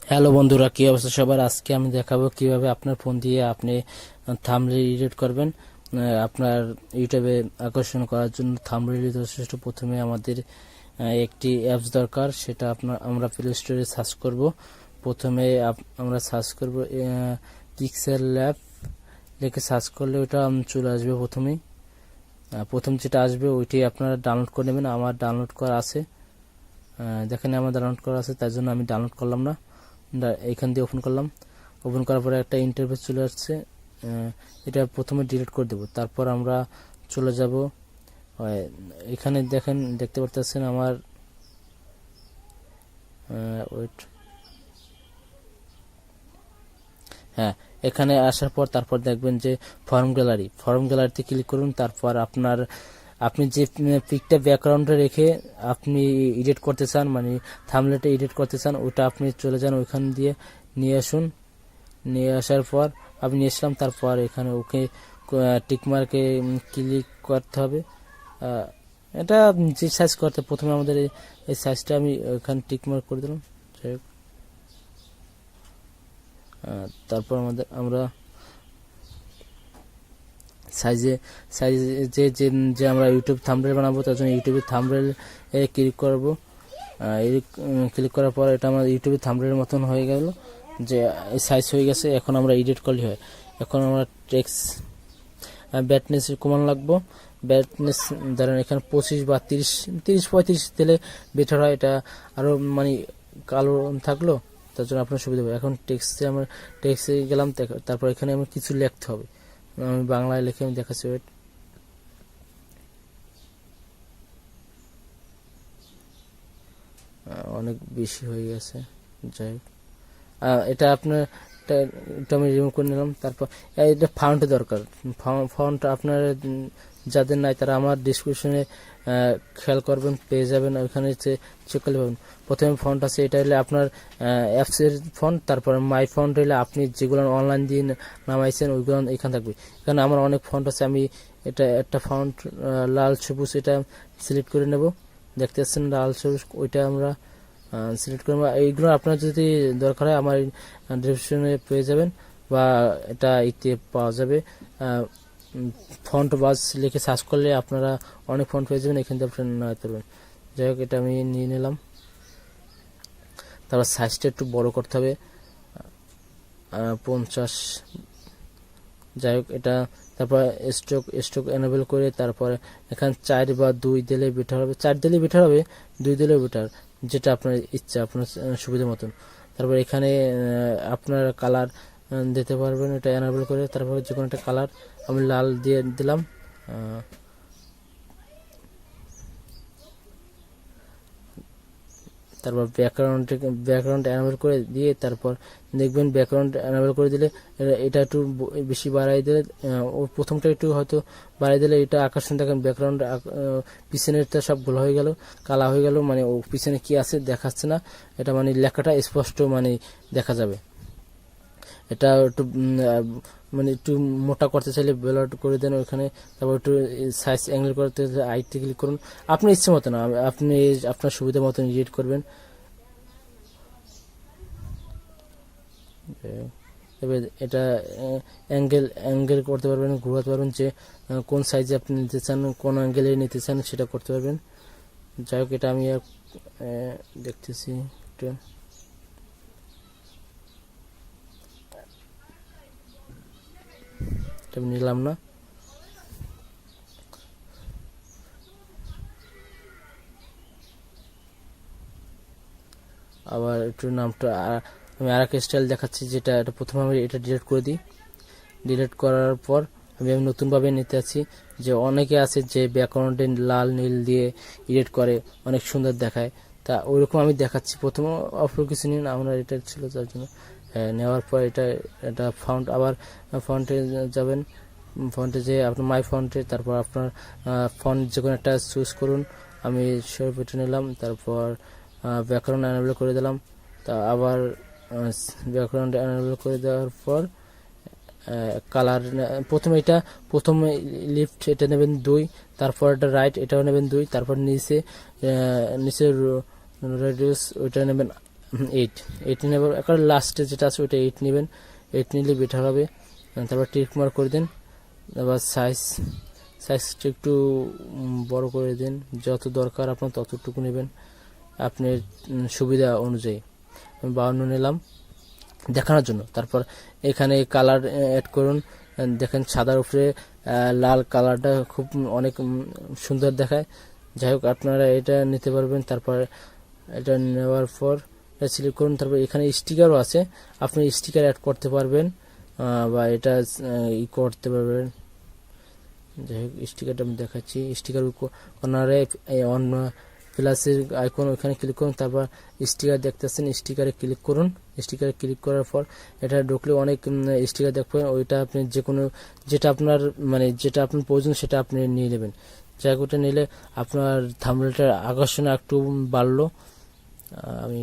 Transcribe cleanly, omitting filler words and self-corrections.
Hello বন্ধুরা, কি অবস্থা সবার? আজকে আমি দেখাবো কিভাবে আপনার ফোন দিয়ে আপনি থাম্বনেল এডিট করবেন। আপনার ইউটিউবে আকর্ষণ করার জন্য থাম্বনেল যথেষ্ট। প্রথমে আমাদের একটি অ্যাপস দরকার, সেটা আমরা প্লে স্টোরে সার্চ করব। প্রথমে আমরা সার্চ করব পিক্সেল ল্যাব লিখে সার্চ করলে ওটা চলে আসবে। প্রথম যেটা আসবে ওইটি আপনারা ডাউনলোড করে নেবেন। আমার ডাউনলোড করা আছে, দেখেন আমার ডাউনলোড করা আছে, তার জন্য আমি ডাউনলোড করলাম না, এখান দিয়ে ওপেন করলাম। ওপেন করার পরে একটা ইন্টারফেস চলে আসছে, এটা প্রথমে ডিলিট করে দেব। তারপর আমরা চলে যাব এখানে, দেখতে পারতেছেন আমার ওয়েট, হ্যাঁ, এখানে আসার পর তারপর দেখবেন যে ফর্ম গ্যালারিতে ক্লিক করুন। তারপর আপনি যে পিকটা ব্যাকগ্রাউন্ডে রেখে আপনি এডিট করতে চান, মানে থাম্বনেলটা এডিট করতে চান, ওটা আপনি চলে যান, ওইখান দিয়ে নিয়ে আসুন। নিয়ে আসার পর আপনি নিয়ে আসলাম। তারপর এখানে ওকে টিকমার্কে ক্লিক করতে হবে। এটা যে সাইজ করতে, প্রথমে আমাদের এই সাইজটা আমি এখানে টিকমার্ক করে দিলাম। তারপর আমরা সাইজে যে আমরা ইউটিউব থাম্বনেল বানাবো, তার জন্য ইউটিউবের থাম্বনেল ক্লিক করব। ক্লিক করার পর এটা আমার ইউটিউবের থাম্বনেলের মতন হয়ে গেল, যে সাইজ হয়ে গেছে। এখন আমরা এডিট করলে হয়। এখন আমরা টেক্সট ব্রাইটনেস কমান লাগবো। ব্রাইটনেস ধরেন এখানে 25 বা 30-35 দিলে বেটার হয়। এটা আরো মানে কালো থাকলো, তার জন্য আপনার সুবিধা হবে। এখন টেক্সটে গেলাম, তারপর এখানে আমার কিছু লিখতে হবে। আমি বাংলায় লিখে আমি দেখাচ্ছি, ওয়েট। অনেক বেশি হয়ে গেছে, যাই হোক, এটা আপনার এটা আমি রিমুভ করে নিলাম। তারপর এটা ফাউন্ট দরকার। ফাউন্ট আপনার যাদের নাই তারা আমার ডিসক্রিপশনে খেয়াল করবেন, পেয়ে যাবেন, ওইখানে চেক করলে পাবেন। প্রথমে ফন্ট আছে, এটা হলে আপনার অ্যাপসের ফন্ট। তারপর মাই ফন্ট হলে আপনি যেগুলো অনলাইন দিয়ে নামাইছেন ওইগুলো এখানে থাকবে। এখানে আমার অনেক ফন্ট আছে, আমি এটা একটা ফন্ট লাল সবুজ এটা সিলেক্ট করে নেব। দেখতে পাচ্ছেন লাল সবুজ, ওইটা আমরা সিলেক্ট করবো। এইগুলো আপনার যদি দরকার হয় আমার ডিসক্রিপশনে পেয়ে যাবেন, বা এটা ইতে পাওয়া যাবে। ফন্ট বাস লিখে সার্চ করলে আপনারা অনেক ফন্ট পেয়ে যাবেন, এখান থেকে আপনারা নিতে পারবেন। যাই হোক, এটা আমি নিয়ে নিলাম। তারপর সাইজটা একটু বড় করতে হবে, 50। যাই হোক, এটা তারপর স্ট্রোক এনেবল করে তারপর এখানে 4 বা 2 দিলে বেটার হবে। 4 দিলে বেটার হবে, 2 দিলে বেটার, যেটা আপনার ইচ্ছা, আপনার সুবিধা মতন। তারপর এখানে আপনার কালার দিতে পারবেন, এটা এনেবল করে। তারপর যে কোনো একটা কালার আমি লাল দিয়ে দিলাম। তারপর ব্যাকগ্রাউন্ড এনেবল করে দিয়ে তারপর দেখবেন ব্যাকগ্রাউন্ড এনেবল করে দিলে এটা একটু বেশি বাড়াই দিলে, প্রথমটা একটু হয়তো বাড়াই দিলে এটা আকর্ষণ দেখেন। ব্যাকগ্রাউন্ড পিছনেরটা সব গোল হয়ে গেল, কালা হয়ে গেল, মানে ও পিছনে কি আছে দেখাচ্ছে না। এটা মানে লেখাটা স্পষ্ট মানে দেখা যাবে। এটা একটু মানে একটু মোটা করতে চাইলে ব্লাড করে দেন ওইখানে। তারপর একটু সাইজ অ্যাঙ্গেল করতে আইতে ক্লিক করুন, আপনার ইচ্ছে মতো না, আপনি আপনার সুবিধা মতন এডিট করবেন। এবার এটা অ্যাঙ্গেল করতে পারবেন, ঘোরাতে পারবেন, যে কোন সাইজে আপনি নিতে চান, কোন অ্যাঙ্গেলে নিতে চান সেটা করতে পারবেন। যাই হোক, এটা আমি দেখতেছি একটু। নিলাম না, আবার একটু নামটা আমি আর একটা স্টাইল দেখাচ্ছি, যেটা এটা প্রথমে আমি এটা ডিলিট করে দিই। ডিলিট করার পর আমি নতুনভাবে নিতে আছি। যে অনেকে আছে যে ব্যাকগ্রাউন্ডে লাল নীল দিয়ে এডিট করে, অনেক সুন্দর দেখায়, তা ওইরকম আমি দেখাচ্ছি। প্রথমে অপর কিছু নিন, আমরা এটা ছিল তার জন্য নেওয়ার পর এটা ফন্ট, আবার ফন্টে যাবেন। ফন্টে যে আপনার মাই ফন্টে, তারপর আপনার ফন্ট যে কোনো একটা চুজ করুন। আমি সেভ এটা নিলাম। তারপর ব্যাকগ্রাউন্ড এনেবল করে দিলাম। তা আবার ব্যাকগ্রাউন্ড এনেবল করে দেওয়ার পর কালার প্রথম লিফট এটা নেবেন 2, তারপর এটা রাইট এটাও নেবেন 2, তারপর নিচে রেডিউস ওইটা নেবেন 8 নেবার একটা লাস্টে যেটা আছে ওইটা 8 নেবেন। 8 নিলে বেটার হবে। তারপর টিক মার্ক করে দেন। আবার সাইজটা একটু বড় করে দিন, যত দরকার আপনার ততটুকু নেবেন আপনার সুবিধা অনুযায়ী। আমি 52 নিলাম দেখানোর জন্য। তারপর এখানে কালার অ্যাড করুন। দেখেন সাদার উপরে লাল কালারটা খুব অনেক সুন্দর দেখায়। যাই হোক আপনারা এটা নিতে পারবেন। তারপর এটা নেওয়ার পর এটা সিলেক্ট করুন। তারপর এখানে স্টিকারও আছে, আপনি স্টিকার অ্যাড করতে পারবেন বা এটা করতে পারবেন। যাই হোক স্টিকারটা আমি দেখাচ্ছি। স্টিকার কর্নারে অন প্লাসের আইকন ওখানে ক্লিক করুন। তারপর স্টিকার দেখতেছেন, স্টিকারে ক্লিক করুন। স্টিকারে ক্লিক করার পর এটা ঢুকলে অনেক স্টিকার দেখবেন। ওইটা আপনি যে কোনো যেটা আপনার যেটা আপনার প্রয়োজন সেটা আপনি নিয়ে নেবেন। জায়গাটা নিলে আপনার থাম্বনেলটার আকর্ষণ একটু বাড়লো। আমি